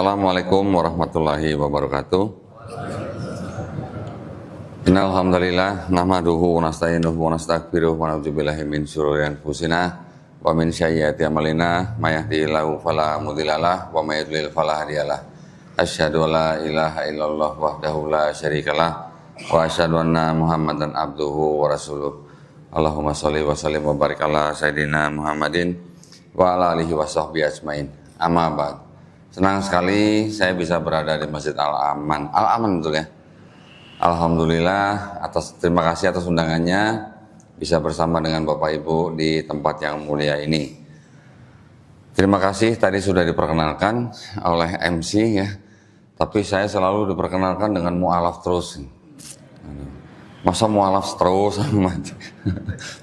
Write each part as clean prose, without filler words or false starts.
Assalamualaikum warahmatullahi wabarakatuh. Innal hamdalillah nahmaduhu wa nasta'inuhu wa nastaghfiruh wa na'udzubillahi min syururi anfusina wa min sayyiati a'malina may yahdihillahu fala mudhillalah wa may yudlil fala hadiyalah. Asyhadu an la ilaha illallah wahdahu la syarikalah wa asyhadu anna Muhammadan abduhu wa rasuluh. Allahumma shalli wa sallim wa barik ala sayidina Muhammadin wa ala alihi wa sahbihi ajmain. Amma ba'd. Senang sekali saya bisa berada di Masjid Al-Aman. Al-Aman betul ya? Alhamdulillah, terima kasih atas undangannya bisa bersama dengan Bapak Ibu di tempat yang mulia ini. Terima kasih tadi sudah diperkenalkan oleh MC ya. Tapi saya selalu diperkenalkan dengan mu'alaf terus. Masa mu'alaf terus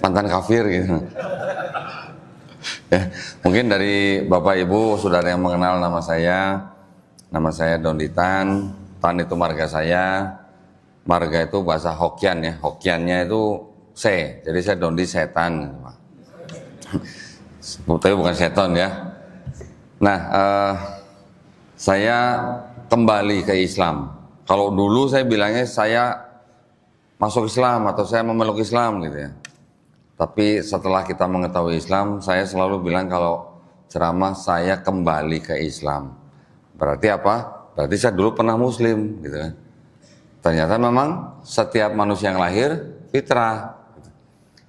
mantan kafir gitu. Ya, mungkin dari Bapak Ibu sudah ada yang mengenal nama saya. Nama saya Donditan. Tan itu marga saya. Marga itu bahasa Hokian ya. Hokiannya itu se. Jadi saya Dondi setan. Tapi bukan seton ya. Nah, saya kembali ke Islam. Kalau dulu saya bilangnya saya masuk Islam atau saya memeluk Islam gitu ya. Tapi setelah kita mengetahui Islam, saya selalu bilang kalau ceramah saya kembali ke Islam. Berarti apa? Berarti saya dulu pernah Muslim, gitu kan. Ternyata memang setiap manusia yang lahir fitrah,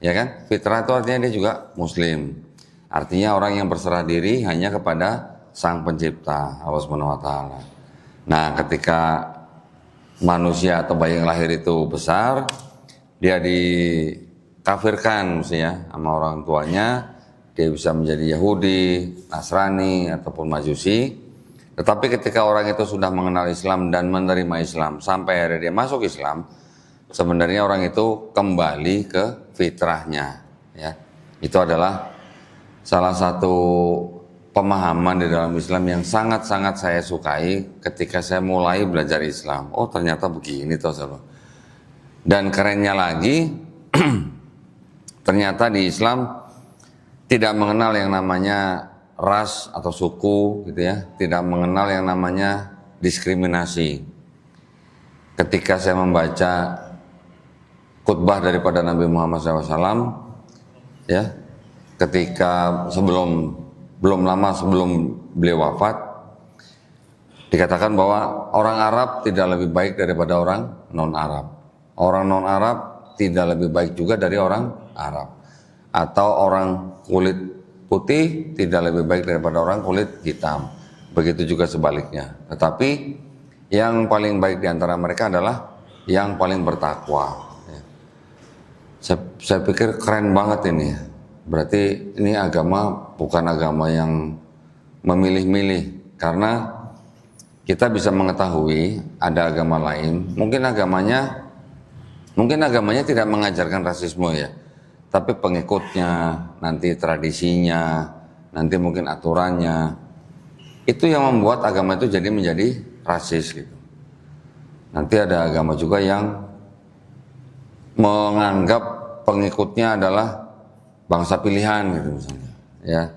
ya kan? Fitrah itu artinya dia juga Muslim. Artinya orang yang berserah diri hanya kepada Sang Pencipta, Allah Subhanahu Wa Taala. Nah, ketika manusia atau bayi yang lahir itu besar, dia dikafirkan mestinya sama orang tuanya, dia bisa menjadi Yahudi, Nasrani ataupun Majusi. Tetapi ketika orang itu sudah mengenal Islam dan menerima Islam sampai akhirnya dia masuk Islam, sebenarnya orang itu kembali ke fitrahnya ya. Itu adalah salah satu pemahaman di dalam Islam yang sangat-sangat saya sukai ketika saya mulai belajar Islam. Oh, ternyata begini toh saudara. Dan kerennya lagi ternyata di Islam tidak mengenal yang namanya ras atau suku gitu ya, tidak mengenal yang namanya diskriminasi. Ketika saya membaca khutbah daripada Nabi Muhammad SAW ya, ketika belum lama sebelum beliau wafat, dikatakan bahwa orang Arab tidak lebih baik daripada orang non-Arab. Orang non-Arab tidak lebih baik juga dari orang Arab. Atau orang kulit putih tidak lebih baik daripada orang kulit hitam. Begitu juga sebaliknya. Tetapi yang paling baik di antara mereka adalah yang paling bertakwa. Saya pikir keren banget ini. Berarti ini agama bukan agama yang memilih-milih. Karena kita bisa mengetahui ada agama lain. Mungkin agamanya tidak mengajarkan rasisme ya. Tapi pengikutnya, nanti tradisinya, nanti mungkin aturannya, itu yang membuat agama itu menjadi rasis gitu. Nanti ada agama juga yang menganggap pengikutnya adalah bangsa pilihan gitu misalnya. Ya,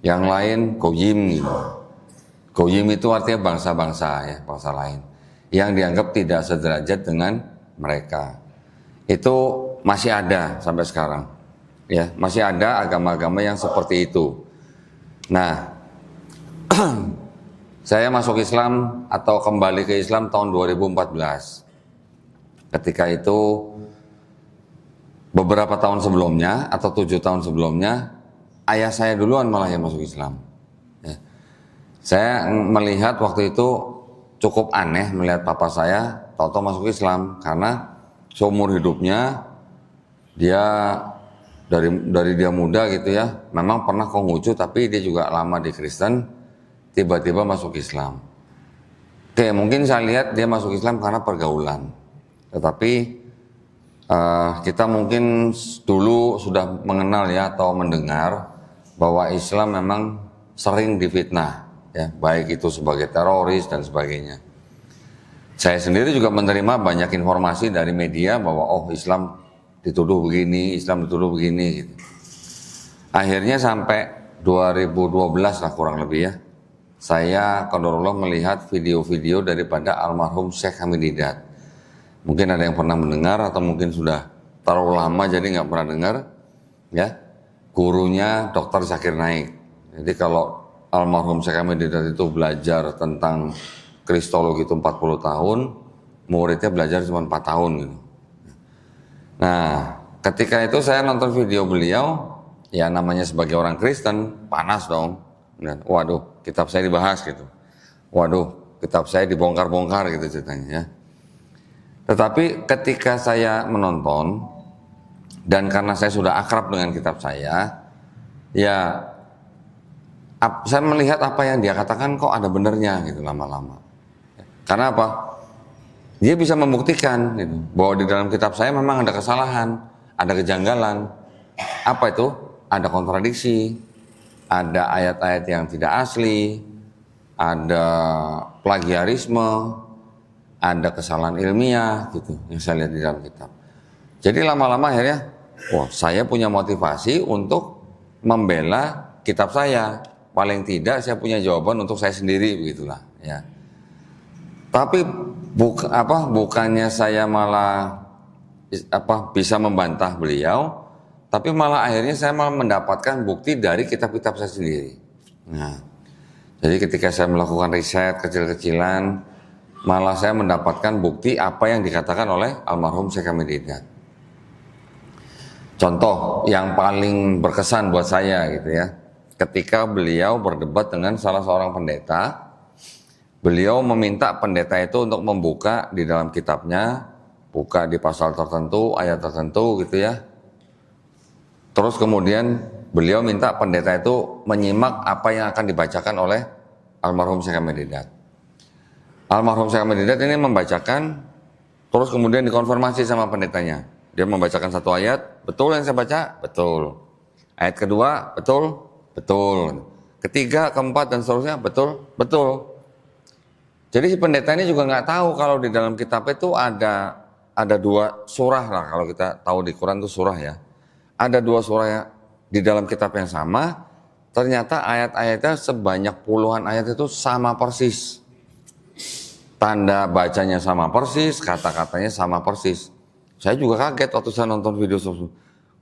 yang lain goyim gitu. Goyim itu artinya bangsa-bangsa ya, bangsa lain yang dianggap tidak sederajat dengan mereka. Itu masih ada sampai sekarang ya, masih ada agama-agama yang seperti itu. Nah, saya masuk Islam atau kembali ke Islam tahun 2014. Ketika itu beberapa tahun sebelumnya atau 7 tahun sebelumnya, ayah saya duluan malah yang masuk Islam ya. Saya melihat waktu itu cukup aneh melihat papa saya tahu-tahu masuk Islam, karena seumur hidupnya dia dari dia muda gitu ya, memang pernah Konghucu tapi dia juga lama di Kristen, tiba-tiba masuk Islam. Oke, mungkin saya lihat dia masuk Islam karena pergaulan. Tetapi kita mungkin dulu sudah mengenal ya atau mendengar bahwa Islam memang sering difitnah ya, baik itu sebagai teroris dan sebagainya. Saya sendiri juga menerima banyak informasi dari media bahwa oh Islam dituduh begini, Islam dituduh begini gitu. Akhirnya sampai 2012 lah kurang lebih ya. saya qadarullah melihat video-video daripada almarhum Syekh Hamid Didat. Mungkin ada yang pernah mendengar atau mungkin sudah terlalu lama jadi nggak pernah dengar, ya. Gurunya Dr. Zakir Naik. Jadi kalau almarhum Syekh Hamid Didat itu belajar tentang kristologi itu 40 tahun, muridnya belajar cuma 4 tahun gitu. Nah, ketika itu saya nonton video beliau, ya namanya sebagai orang Kristen, panas dong. Dan, waduh, kitab saya dibahas gitu. Waduh, kitab saya dibongkar-bongkar gitu ceritanya ya. Tetapi ketika saya menonton, dan karena saya sudah akrab dengan kitab saya, ya saya melihat apa yang dia katakan kok ada benernya gitu lama-lama. Karena apa? Dia bisa membuktikan gitu, bahwa di dalam kitab saya memang ada kesalahan, ada kejanggalan. Apa itu? Ada kontradiksi, ada ayat-ayat yang tidak asli, ada plagiarisme, ada kesalahan ilmiah gitu yang saya lihat di dalam kitab. Jadi lama-lama akhirnya, wah saya punya motivasi untuk membela kitab saya. Paling tidak saya punya jawaban untuk saya sendiri begitulah ya. Tapi bukannya saya malah bisa membantah beliau, tapi malah akhirnya saya malah mendapatkan bukti dari kitab-kitab saya sendiri. Nah, jadi ketika saya melakukan riset kecil-kecilan, malah saya mendapatkan bukti apa yang dikatakan oleh almarhum Syekh Hamid Didat. Contoh yang paling berkesan buat saya gitu ya, ketika beliau berdebat dengan salah seorang pendeta, beliau meminta pendeta itu untuk membuka di dalam kitabnya, buka di pasal tertentu, ayat tertentu gitu ya. Terus kemudian beliau minta pendeta itu menyimak apa yang akan dibacakan oleh almarhum Syekh Hamid Didat. Almarhum Syekh Hamid Didat ini membacakan, terus kemudian dikonfirmasi sama pendetanya. Dia membacakan satu ayat, betul yang saya baca? Betul. Ayat kedua, betul? Betul. Ketiga, keempat, dan seterusnya, betul? Betul. Jadi si pendeta ini juga nggak tahu kalau di dalam kitab itu ada 2 surah lah, kalau kita tahu di Quran itu surah ya. Ada 2 surah ya, di dalam kitab yang sama, ternyata ayat-ayatnya sebanyak puluhan ayat itu sama persis. Tanda bacanya sama persis, kata-katanya sama persis. Saya juga kaget waktu saya nonton video tersebut.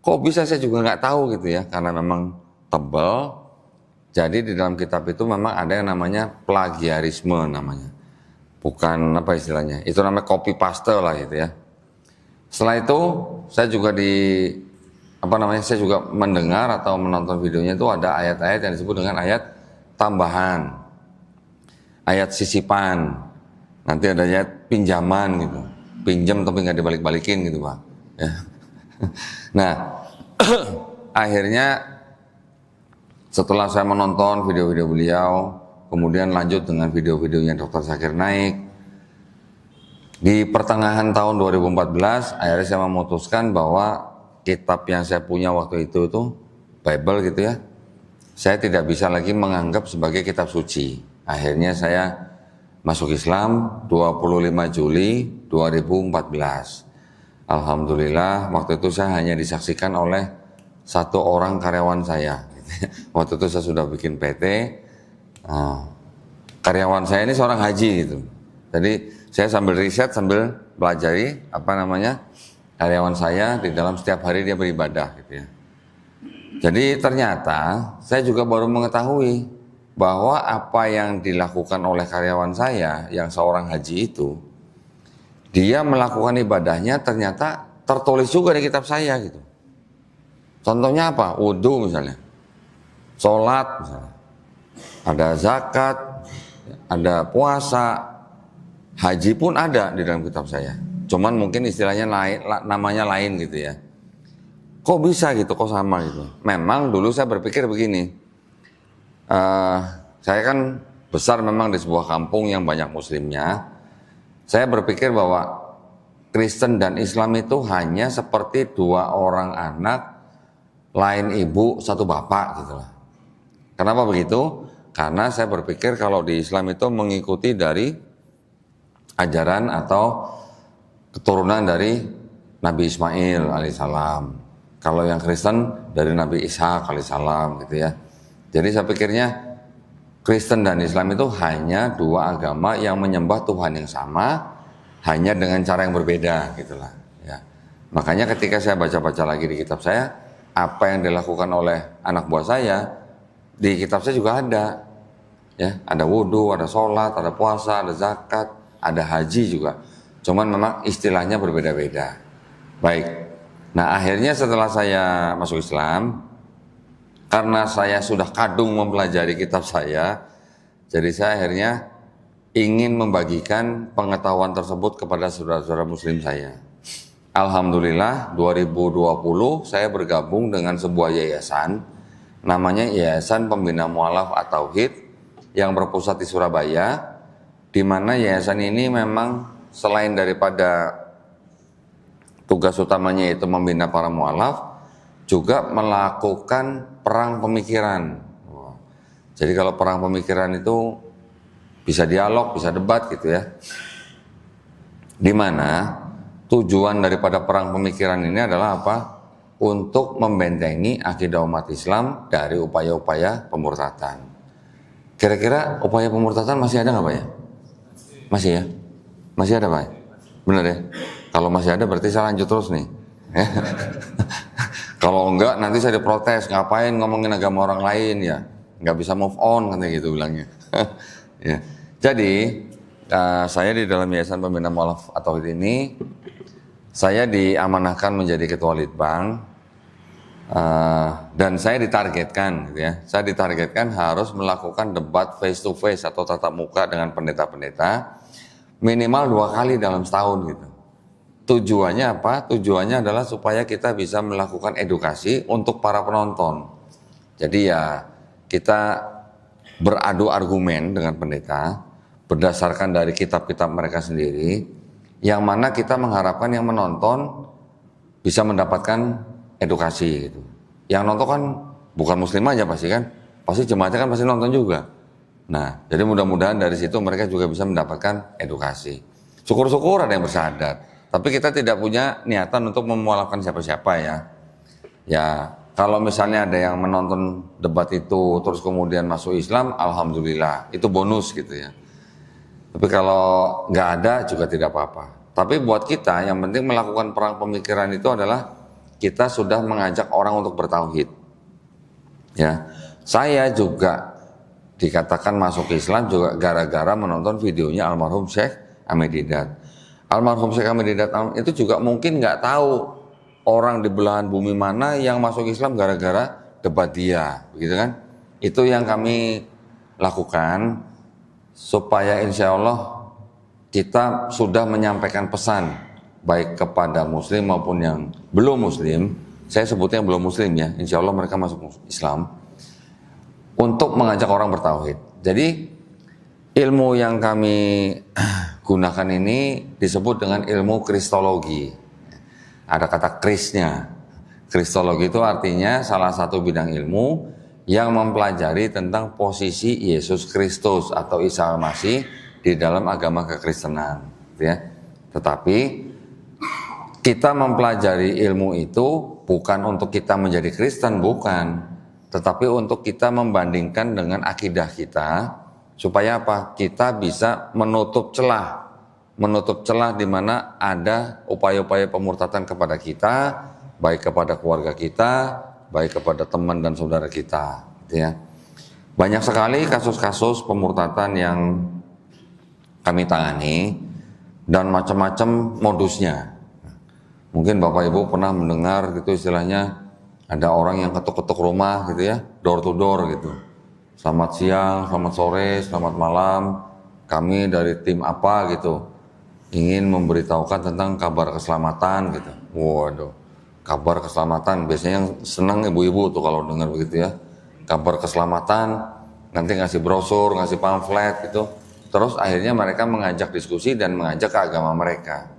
Kok bisa, saya juga nggak tahu gitu ya, karena memang tebal. Jadi di dalam kitab itu memang ada yang namanya plagiarisme namanya. Bukan apa istilahnya, itu namanya copy paste lah gitu ya. Setelah itu saya juga saya juga mendengar atau menonton videonya itu ada ayat-ayat yang disebut dengan ayat tambahan, ayat sisipan, nanti ada ayat pinjaman gitu, pinjam tapi nggak dibalik-balikin gitu Pak ya. Nah akhirnya setelah saya menonton video-video beliau, kemudian lanjut dengan video-videonya Dr. Zakir Naik, di pertengahan tahun 2014 akhirnya saya memutuskan bahwa kitab yang saya punya waktu itu Bible gitu ya, saya tidak bisa lagi menganggap sebagai kitab suci. Akhirnya saya masuk Islam 25 Juli 2014. Alhamdulillah waktu itu saya hanya disaksikan oleh 1 orang karyawan saya. Waktu itu saya sudah bikin PT. Karyawan saya ini seorang haji gitu. Jadi saya sambil riset, sambil pelajari karyawan saya di dalam setiap hari dia beribadah gitu ya. Jadi ternyata saya juga baru mengetahui bahwa apa yang dilakukan oleh karyawan saya yang seorang haji itu, dia melakukan ibadahnya ternyata tertulis juga di kitab saya gitu. Contohnya apa? Wudhu misalnya, sholat misalnya, ada zakat, ada puasa, haji pun ada di dalam kitab saya. Cuman mungkin istilahnya lain, namanya lain gitu ya. Kok bisa gitu, kok sama gitu. Memang dulu saya berpikir begini, saya kan besar memang di sebuah kampung yang banyak muslimnya. Saya berpikir bahwa Kristen dan Islam itu hanya seperti 2 orang anak, lain ibu, 1 bapak gitu lah. Kenapa begitu? Karena saya berpikir kalau di Islam itu mengikuti dari ajaran atau keturunan dari Nabi Ismail alaihissalam. Kalau yang Kristen dari Nabi Ishak alaihissalam gitu ya. Jadi saya pikirnya Kristen dan Islam itu hanya dua agama yang menyembah Tuhan yang sama, hanya dengan cara yang berbeda gitulah ya. Makanya ketika saya baca-baca lagi di kitab saya, apa yang dilakukan oleh anak buah saya di kitab saya juga ada ya, ada wudhu, ada sholat, ada puasa, ada zakat, ada haji juga, cuman memang istilahnya berbeda-beda. Baik, nah akhirnya setelah saya masuk Islam, karena saya sudah kadung mempelajari kitab saya, jadi saya akhirnya ingin membagikan pengetahuan tersebut kepada saudara-saudara muslim saya. Alhamdulillah 2020 saya bergabung dengan sebuah yayasan, namanya Yayasan Pembina Mu'alaf at-Tauhid yang berpusat di Surabaya, di mana yayasan ini memang selain daripada tugas utamanya yaitu membina para mu'alaf, juga melakukan perang pemikiran. Jadi kalau perang pemikiran itu bisa dialog, bisa debat gitu ya. Dimana tujuan daripada perang pemikiran ini adalah apa? Untuk membentengi akidah umat Islam dari upaya-upaya pemurtadan. Kira-kira upaya pemurtadan masih ada nggak Pak ya? Masih ya? Masih ada Pak? Benar ya? Kalau masih ada berarti saya lanjut terus nih. Kalau enggak nanti saya diprotes, ngapain ngomongin agama orang lain ya, nggak bisa move on katanya gitu bilangnya. Ya. Jadi saya di dalam Yayasan Pembina Mu'alaf at-Tauhid ini, saya diamanahkan menjadi ketua litbang dan saya ditargetkan gitu ya, saya ditargetkan harus melakukan debat face to face atau tatap muka dengan pendeta-pendeta minimal 2 kali dalam setahun gitu. Tujuannya apa? Tujuannya adalah supaya kita bisa melakukan edukasi untuk para penonton. Jadi ya kita beradu argumen dengan pendeta berdasarkan dari kitab-kitab mereka sendiri, yang mana kita mengharapkan yang menonton bisa mendapatkan edukasi gitu. Yang nonton kan bukan muslim aja pasti kan, pasti jemaatnya kan pasti nonton juga. Nah, jadi mudah-mudahan dari situ mereka juga bisa mendapatkan edukasi. Syukur-syukur ada yang bersahadat. Tapi kita tidak punya niatan untuk memualafkan siapa-siapa ya. Ya, kalau misalnya ada yang menonton debat itu terus kemudian masuk Islam, alhamdulillah, itu bonus gitu ya. Tapi kalau nggak ada juga tidak apa-apa. Tapi buat kita yang penting melakukan perang pemikiran itu adalah kita sudah mengajak orang untuk bertauhid. Ya, saya juga dikatakan masuk Islam juga gara-gara menonton videonya almarhum Syekh Ahmed Didat. Almarhum Syekh Ahmed Didat itu juga mungkin nggak tahu orang di belahan bumi mana yang masuk Islam gara-gara debat dia, begitu kan? Itu yang kami lakukan supaya insya Allah kita sudah menyampaikan pesan baik kepada muslim maupun yang belum muslim. Saya sebutnya belum muslim ya, insya Allah mereka masuk Islam, untuk mengajak orang bertauhid. Jadi ilmu yang kami gunakan ini disebut dengan ilmu kristologi. Ada kata krisnya. Kristologi itu artinya salah satu bidang ilmu yang mempelajari tentang posisi Yesus Kristus atau Isa Al-Masih di dalam agama kekristenan. Ya. Tetapi kita mempelajari ilmu itu bukan untuk kita menjadi Kristen, bukan. Tetapi untuk kita membandingkan dengan akidah kita. Supaya apa? Kita bisa menutup celah di mana ada upaya-upaya pemurtadan kepada kita, baik kepada keluarga kita, baik kepada teman dan saudara kita, gitu ya. Banyak sekali kasus-kasus pemurtadan yang kami tangani dan macam-macam modusnya. Mungkin Bapak Ibu pernah mendengar gitu istilahnya, ada orang yang ketuk-ketuk rumah gitu ya, door to door gitu. Selamat siang, selamat sore, selamat malam, kami dari tim apa gitu, ingin memberitahukan tentang kabar keselamatan gitu. Waduh, kabar keselamatan, biasanya yang senang ibu-ibu tuh kalau dengar begitu ya. Kabar keselamatan, nanti ngasih brosur, ngasih pamflet gitu. Terus akhirnya mereka mengajak diskusi dan mengajak ke agama mereka.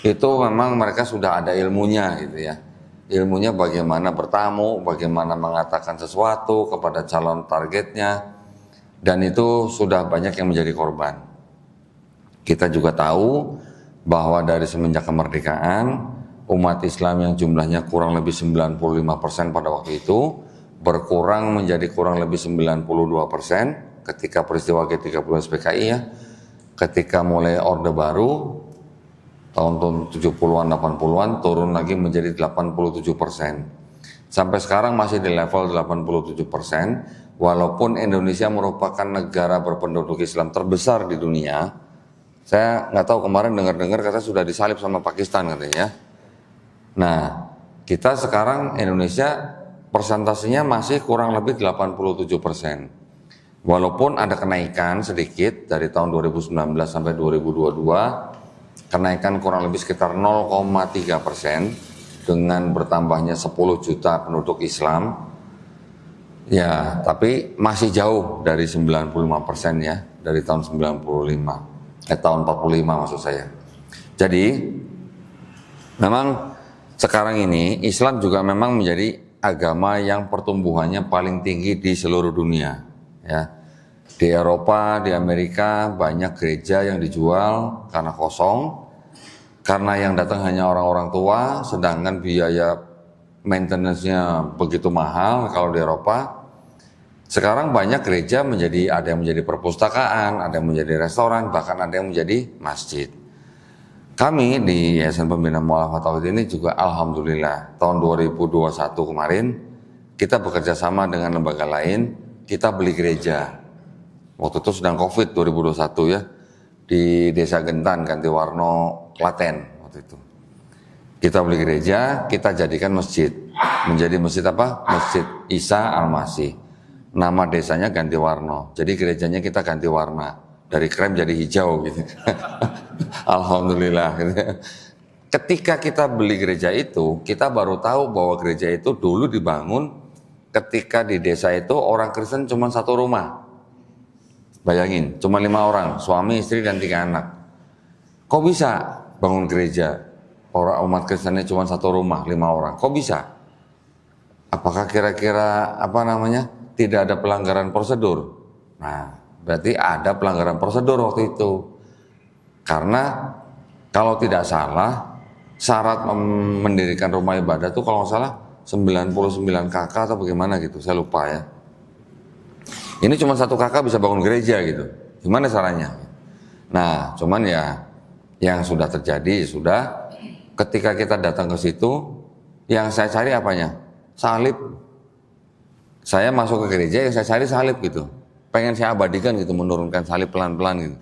Itu memang mereka sudah ada ilmunya gitu ya. Ilmunya bagaimana bertamu, bagaimana mengatakan sesuatu kepada calon targetnya, dan itu sudah banyak yang menjadi korban. Kita juga tahu bahwa dari semenjak kemerdekaan, umat Islam yang jumlahnya kurang lebih 95% pada waktu itu, berkurang menjadi kurang lebih 92%, ketika peristiwa G30 SPKI ya, ketika mulai Orde Baru tahun 70-an 80-an turun lagi menjadi 87%. Sampai sekarang masih di level 87%, walaupun Indonesia merupakan negara berpenduduk Islam terbesar di dunia. Saya nggak tahu, kemarin dengar-dengar kata sudah disalip sama Pakistan katanya. Nah, kita sekarang Indonesia persentasenya masih kurang lebih 87%. Walaupun ada kenaikan sedikit dari tahun 2019 sampai 2022, kenaikan kurang lebih sekitar 0,3% dengan bertambahnya 10 juta penduduk Islam. Ya, tapi masih jauh dari 95% ya, dari tahun tahun 45 maksud saya. Jadi, memang sekarang ini Islam juga memang menjadi agama yang pertumbuhannya paling tinggi di seluruh dunia ya. Di Eropa, di Amerika banyak gereja yang dijual karena kosong, karena yang datang hanya orang-orang tua, sedangkan biaya maintenance-nya begitu mahal kalau di Eropa. Sekarang banyak gereja ada yang menjadi perpustakaan, ada yang menjadi restoran, bahkan ada yang menjadi masjid. Kami di Yayasan Pembina Mu'allafat Tauhid ini juga alhamdulillah tahun 2021 kemarin kita bekerja sama dengan lembaga lain, kita beli gereja. Waktu itu sedang Covid 2021 ya, di Desa Gentan, Gantiwarno, Klaten waktu itu. Kita beli gereja, kita jadikan masjid. Menjadi masjid apa? Masjid Isa Al-Masih. Nama desanya Gantiwarno. Jadi gerejanya kita ganti warna. Dari krem jadi hijau gitu. Alhamdulillah. Ketika kita beli gereja itu, kita baru tahu bahwa gereja itu dulu dibangun ketika di desa itu orang Kristen cuma satu rumah. Bayangin, cuma 5 orang, suami, istri, dan 3 anak. Kok bisa bangun gereja? Orang umat Kristennya cuma satu rumah, 5 orang. Kok bisa? Apakah kira-kira tidak ada pelanggaran prosedur? Nah, berarti ada pelanggaran prosedur waktu itu. Karena kalau tidak salah, syarat mendirikan rumah ibadah itu kalau nggak salah 99 kakak atau bagaimana gitu, saya lupa ya. Ini cuma 1 kakak bisa bangun gereja gitu. Gimana caranya? Nah, cuman ya yang sudah terjadi sudah, ketika kita datang ke situ, yang saya cari apanya? Salib. Saya masuk ke gereja, yang saya cari salib gitu. Pengen saya abadikan gitu, menurunkan salib pelan-pelan gitu.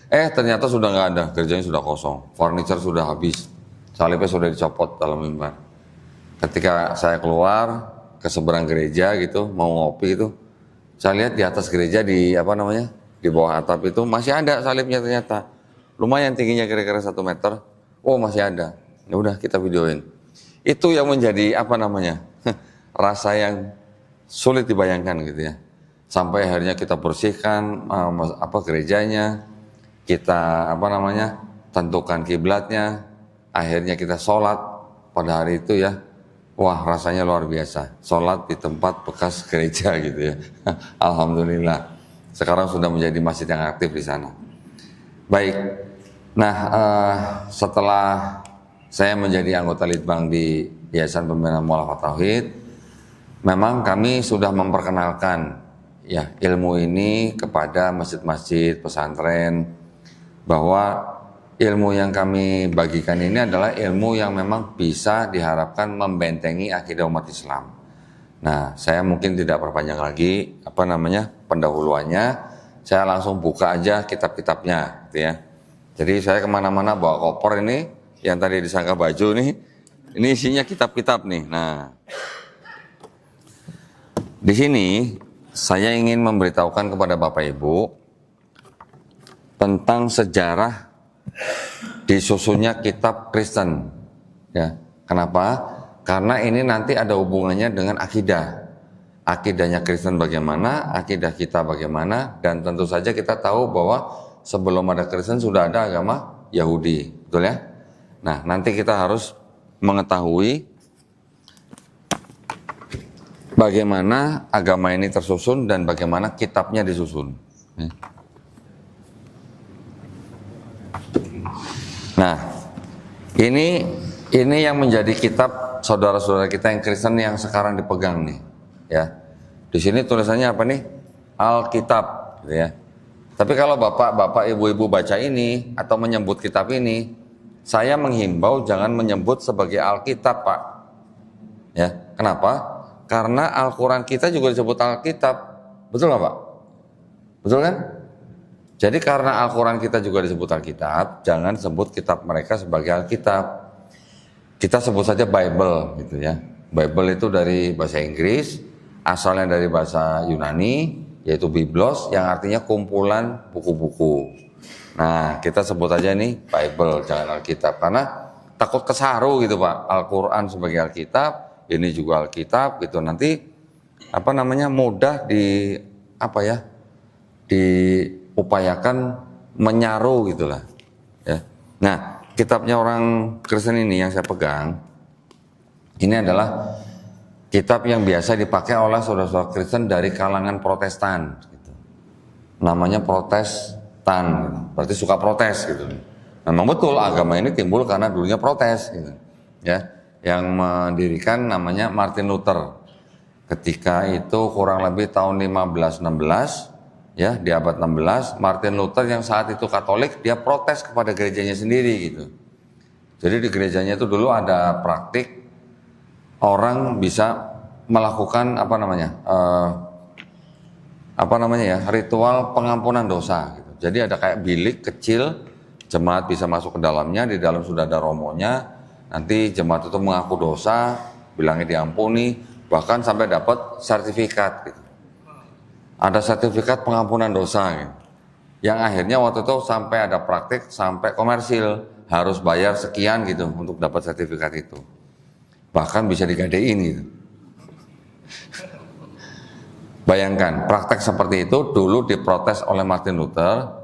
Ternyata sudah nggak ada, gerejanya sudah kosong, furniture sudah habis, salibnya sudah dicopot dalam mimbar. Ketika saya keluar ke seberang gereja gitu, mau ngopi itu, saya lihat di atas gereja di di bawah atap itu masih ada salibnya ternyata. Lumayan tingginya kira-kira 1 meter. Oh, masih ada. Ya udah kita videoin. Itu yang menjadi rasa yang sulit dibayangkan gitu ya. Sampai akhirnya kita bersihkan gerejanya, kita tentukan kiblatnya, akhirnya kita sholat pada hari itu ya. Wah, rasanya luar biasa, sholat di tempat bekas gereja gitu ya. Alhamdulillah, sekarang sudah menjadi masjid yang aktif di sana. Baik, nah setelah saya menjadi anggota Litbang di Yayasan Pembina Mu'allafat Tauhid, memang kami sudah memperkenalkan ya ilmu ini kepada masjid-masjid, pesantren, bahwa ilmu yang kami bagikan ini adalah ilmu yang memang bisa diharapkan membentengi akidah umat Islam. Nah, saya mungkin tidak perpanjang lagi pendahuluannya. Saya langsung buka aja kitab-kitabnya, gitu ya. Jadi saya kemana-mana bawa koper ini, yang tadi disangka baju nih, ini isinya kitab-kitab nih. Nah, di sini saya ingin memberitahukan kepada Bapak Ibu tentang sejarah disusunnya kitab Kristen. Ya, kenapa? Karena ini nanti ada hubungannya dengan akidah. Akidahnya Kristen bagaimana, akidah kita bagaimana, dan tentu saja kita tahu bahwa sebelum ada Kristen sudah ada agama Yahudi, betul ya? Nah, nanti kita harus mengetahui bagaimana agama ini tersusun dan bagaimana kitabnya disusun. Nah, ini yang menjadi kitab saudara-saudara kita yang Kristen yang sekarang dipegang nih, ya. Di sini tulisannya apa nih? Alkitab, gitu ya. Tapi kalau bapak-bapak, ibu-ibu baca ini atau menyebut kitab ini, saya menghimbau jangan menyebut sebagai Alkitab, Pak. Ya, kenapa? Karena Al-Quran kita juga disebut Alkitab, betul nggak, Pak? Betul kan? Jadi karena Al-Quran kita juga disebut Alkitab, jangan sebut kitab mereka sebagai Alkitab. Kita sebut saja Bible, gitu ya. Bible itu dari bahasa Inggris, asalnya dari bahasa Yunani, yaitu Biblos, yang artinya kumpulan buku-buku. Nah, kita sebut aja nih Bible, jangan Alkitab, karena takut kesaru gitu, Pak. Al-Quran sebagai Alkitab, ini juga Alkitab, gitu. Nanti mudah diupayakan menyaru gitulah. Ya. Nah, kitabnya orang Kristen ini yang saya pegang, ini adalah kitab yang biasa dipakai oleh saudara-saudara Kristen dari kalangan Protestan, gitu. Namanya Protestan, gitu. Berarti suka protes, gitu. Memang betul agama ini timbul karena dulunya protes, gitu. Ya, yang mendirikan namanya Martin Luther. Ketika itu kurang lebih tahun 1516, ya di abad 16, Martin Luther yang saat itu Katolik, dia protes kepada gerejanya sendiri, gitu. Jadi di gerejanya itu dulu ada praktik orang bisa melakukan ritual pengampunan dosa, gitu. Jadi ada kayak bilik kecil, jemaat bisa masuk ke dalamnya, di dalam sudah ada romonya, nanti jemaat itu mengaku dosa, bilangnya diampuni, bahkan sampai dapat sertifikat, gitu. Ada sertifikat pengampunan dosa, gitu. Yang akhirnya waktu itu sampai ada praktik sampai komersil, harus bayar sekian gitu untuk dapat sertifikat itu. Bahkan bisa digadein gitu. Bayangkan, praktek seperti itu dulu diprotes oleh Martin Luther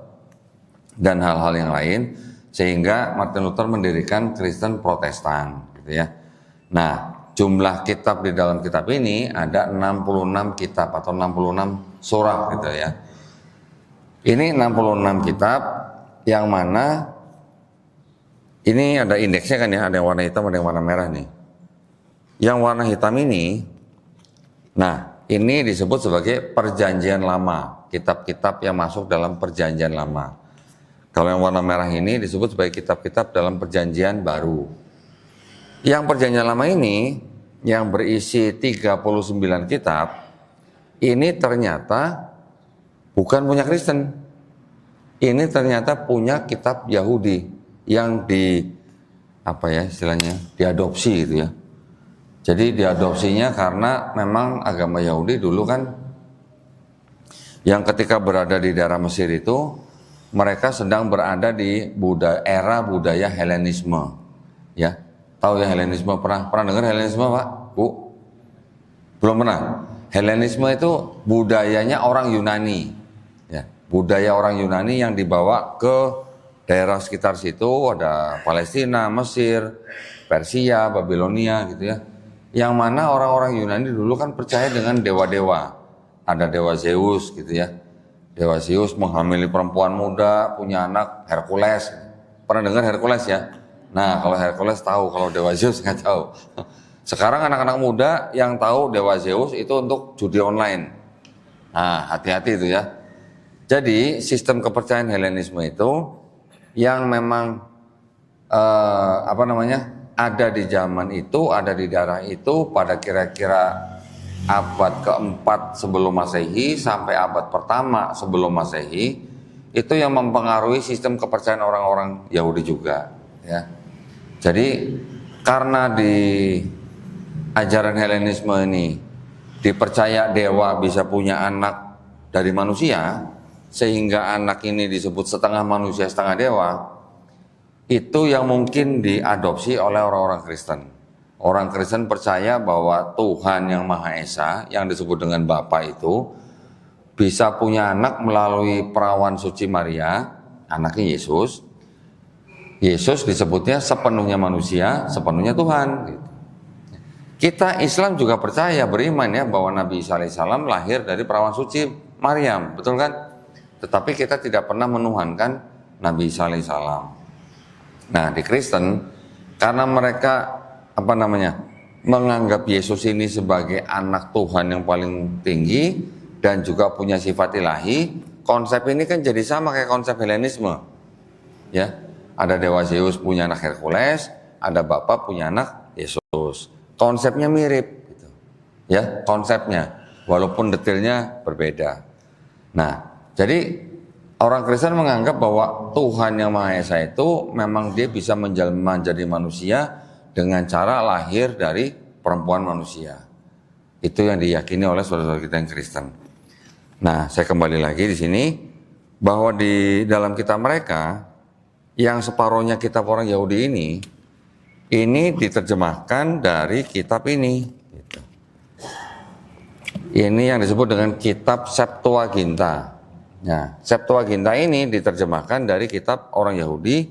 dan hal-hal yang lain, sehingga Martin Luther mendirikan Kristen Protestan, gitu ya. Nah, jumlah kitab di dalam kitab ini ada 66 kitab atau 66 surah, gitu ya. Ini 66 kitab yang mana ini ada indeksnya kan ya, ada yang warna hitam, ada yang warna merah nih. Yang warna hitam ini, nah ini disebut sebagai perjanjian lama, kitab-kitab yang masuk dalam perjanjian lama. Kalau yang warna merah ini disebut sebagai kitab-kitab dalam perjanjian baru. Yang perjanjian lama ini, yang berisi 39 kitab, ini ternyata bukan punya Kristen. Ini ternyata punya kitab Yahudi yang diadopsi gitu ya. Jadi diadopsinya karena memang agama Yahudi dulu kan yang ketika berada di daerah Mesir itu mereka sedang berada di era budaya Helenisme. Ya, tahu ya Helenisme, pernah dengar Helenisme, Pak? Bu? Belum pernah. Helenisme itu budayanya orang Yunani. Ya, budaya orang Yunani yang dibawa ke daerah sekitar situ, ada Palestina, Mesir, Persia, Babilonia gitu ya. Yang mana orang-orang Yunani dulu kan percaya dengan dewa-dewa. Ada dewa Zeus gitu ya. Dewa Zeus menghamili perempuan muda, punya anak, Hercules. Pernah dengar Hercules ya? Nah, kalau Hercules tahu, kalau dewa Zeus nggak tahu. Sekarang anak-anak muda yang tahu dewa Zeus itu untuk judi online. Nah, hati-hati itu ya. Jadi, sistem kepercayaan Helenisme itu yang memang ada di zaman itu, ada di daerah itu pada kira-kira abad keempat sebelum Masehi sampai abad pertama sebelum Masehi, itu yang mempengaruhi sistem kepercayaan orang-orang Yahudi juga, ya. Jadi karena di ajaran Helenisme ini dipercaya dewa bisa punya anak dari manusia, sehingga anak ini disebut setengah manusia setengah dewa. Itu yang mungkin diadopsi oleh orang-orang Kristen. Orang Kristen percaya bahwa Tuhan yang Maha Esa, yang disebut dengan Bapa itu, bisa punya anak melalui perawan suci Maria, anaknya Yesus. Yesus disebutnya sepenuhnya manusia, sepenuhnya Tuhan. Kita Islam juga percaya, beriman ya, bahwa Nabi Isa alaihissalam lahir dari perawan suci Maryam, betul kan? Tetapi kita tidak pernah menuhankan Nabi Isa alaihissalam. Nah, di Kristen, karena mereka menganggap Yesus ini sebagai anak Tuhan yang paling tinggi, dan juga punya sifat ilahi, konsep ini kan jadi sama kayak konsep Helenisme. Ya, ada dewa Zeus punya anak Hercules, ada Bapa punya anak Yesus. Konsepnya mirip gitu. Ya, konsepnya walaupun detailnya berbeda. Nah, jadi orang Kristen menganggap bahwa Tuhan Yang Maha Esa itu memang dia bisa menjelma menjadi manusia dengan cara lahir dari perempuan manusia. Itu yang diyakini oleh saudara-saudara kita yang Kristen. Nah, saya kembali lagi di sini bahwa di dalam kitab mereka yang separohnya kitab orang Yahudi ini diterjemahkan dari kitab ini. Gitu. Ini yang disebut dengan kitab Septuaginta. Nah, Septuaginta ini diterjemahkan dari kitab orang Yahudi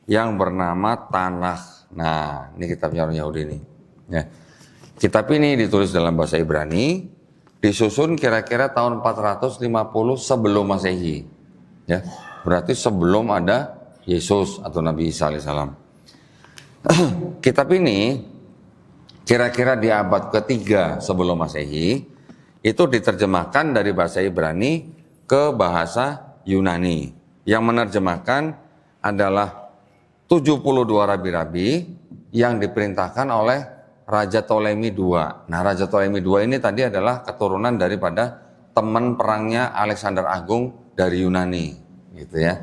yang bernama Tanakh. Nah, ini kitabnya orang Yahudi ini. Ya. Kitab ini ditulis dalam bahasa Ibrani, disusun kira-kira tahun 450 sebelum Masehi. Ya, berarti sebelum ada Yesus atau Nabi Isa alaihissalam. Kitab ini kira-kira di abad ketiga sebelum Masehi itu diterjemahkan dari bahasa Ibrani ke bahasa Yunani. Yang menerjemahkan adalah 72 rabi-rabi yang diperintahkan oleh Raja Ptolemy II. Nah, Raja Ptolemy II ini tadi adalah keturunan daripada teman perangnya Alexander Agung dari Yunani, gitu ya.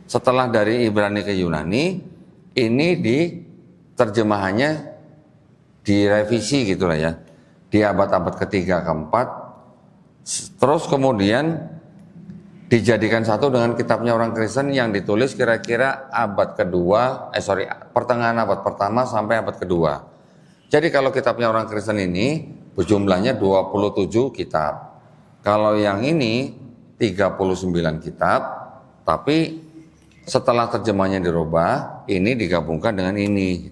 Setelah dari Ibrani ke Yunani, ini terjemahannya direvisi gitulah ya, di abad-abad ketiga keempat, terus kemudian dijadikan satu dengan kitabnya orang Kristen yang ditulis kira-kira abad kedua, pertengahan abad pertama sampai abad kedua. Jadi kalau kitabnya orang Kristen ini berjumlahnya 27 kitab. Kalau yang ini 39 kitab, tapi setelah terjemahnya dirubah, ini digabungkan dengan ini.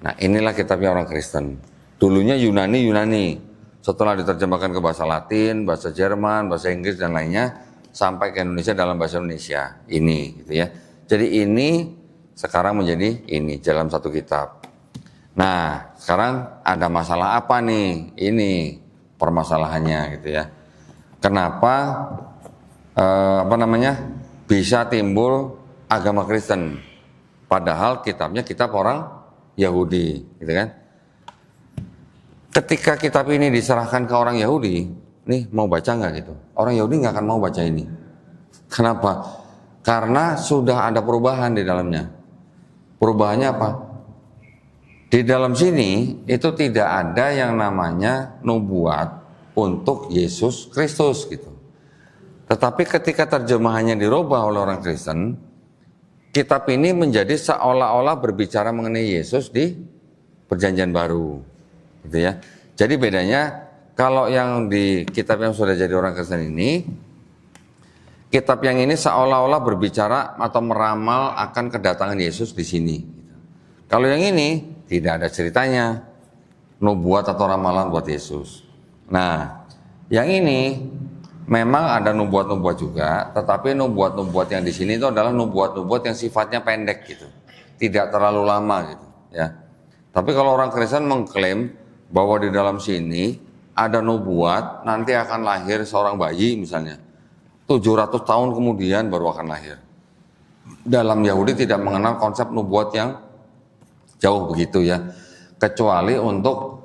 Nah, inilah kitabnya orang Kristen. Dulunya Yunani, setelah diterjemahkan ke bahasa Latin, bahasa Jerman, bahasa Inggris dan lainnya, sampai ke Indonesia dalam bahasa Indonesia. Ini, gitu ya. Jadi ini sekarang menjadi ini dalam satu kitab. Nah, sekarang ada masalah apa nih? Ini permasalahannya, gitu ya. Kenapa? Bisa timbul agama Kristen, padahal kitabnya kitab orang Yahudi, gitu kan? Ketika kitab ini diserahkan ke orang Yahudi, nih mau baca nggak gitu? Orang Yahudi nggak akan mau baca ini. Kenapa? Karena sudah ada perubahan di dalamnya. Perubahannya apa? Di dalam sini itu tidak ada yang namanya nubuat untuk Yesus Kristus gitu. Tetapi ketika terjemahannya dirubah oleh orang Kristen, kitab ini menjadi seolah-olah berbicara mengenai Yesus di Perjanjian Baru, gitu ya. Jadi bedanya kalau yang di kitab yang sudah jadi orang Kristen ini, kitab yang ini seolah-olah berbicara atau meramal akan kedatangan Yesus di sini. Kalau yang ini tidak ada ceritanya, nubuat atau ramalan buat Yesus. Nah, yang ini memang ada nubuat-nubuat juga, tetapi nubuat-nubuat yang di sini itu adalah nubuat-nubuat yang sifatnya pendek gitu, tidak terlalu lama gitu, ya. Tapi kalau orang Kristen mengklaim bahwa di dalam sini ada nubuat nanti akan lahir seorang bayi misalnya, 700 tahun kemudian baru akan lahir. Dalam Yahudi tidak mengenal konsep nubuat yang jauh begitu ya, kecuali untuk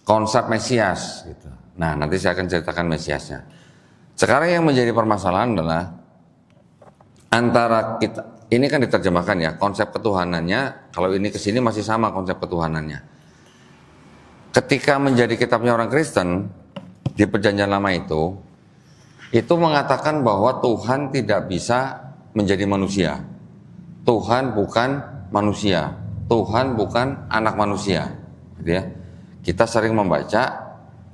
konsep Mesias gitu. Nah, nanti saya akan ceritakan Mesiasnya. Sekarang yang menjadi permasalahan adalah antara kita, ini kan diterjemahkan ya, konsep ketuhanannya, kalau ini ke sini masih sama konsep ketuhanannya. Ketika menjadi kitabnya orang Kristen, di Perjanjian Lama itu mengatakan bahwa Tuhan tidak bisa menjadi manusia. Tuhan bukan manusia, Tuhan bukan anak manusia, gitu ya. Kita sering membaca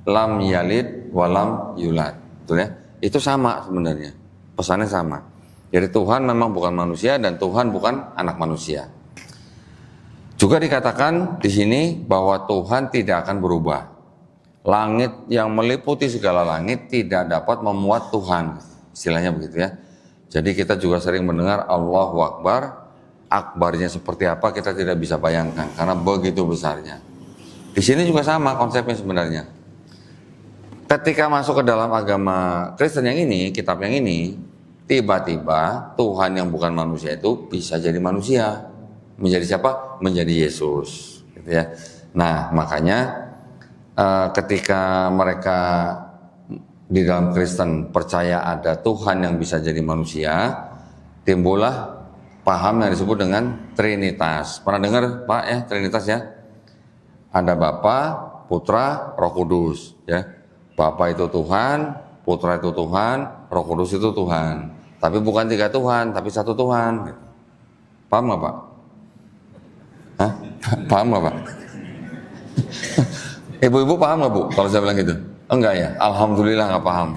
lam yalid walam yulad, betul ya? Itu sama sebenarnya, pesannya sama. Jadi Tuhan memang bukan manusia dan Tuhan bukan anak manusia. Juga dikatakan di sini bahwa Tuhan tidak akan berubah. Langit yang meliputi segala langit tidak dapat memuat Tuhan, istilahnya begitu ya. Jadi kita juga sering mendengar Allahu Akbar, akbarnya seperti apa kita tidak bisa bayangkan karena begitu besarnya. Di sini juga sama konsepnya sebenarnya. ketika masuk ke dalam agama Kristen yang ini, kitab yang ini, tiba-tiba Tuhan yang bukan manusia itu bisa jadi manusia. Menjadi siapa? Menjadi Yesus. Gitu ya. Nah, makanya ketika mereka di dalam Kristen percaya ada Tuhan yang bisa jadi manusia, timbullah paham yang disebut dengan Trinitas. Pernah dengar Pak ya Trinitas ya? Ada Bapa, Putra, Roh Kudus ya. Bapa itu Tuhan, Putra itu Tuhan, Roh Kudus itu Tuhan. Tapi bukan tiga Tuhan, tapi satu Tuhan. Paham nggak Pak? Hah? Paham nggak Pak? Ibu-ibu paham nggak Bu kalau saya bilang gitu? Enggak ya? Alhamdulillah nggak paham.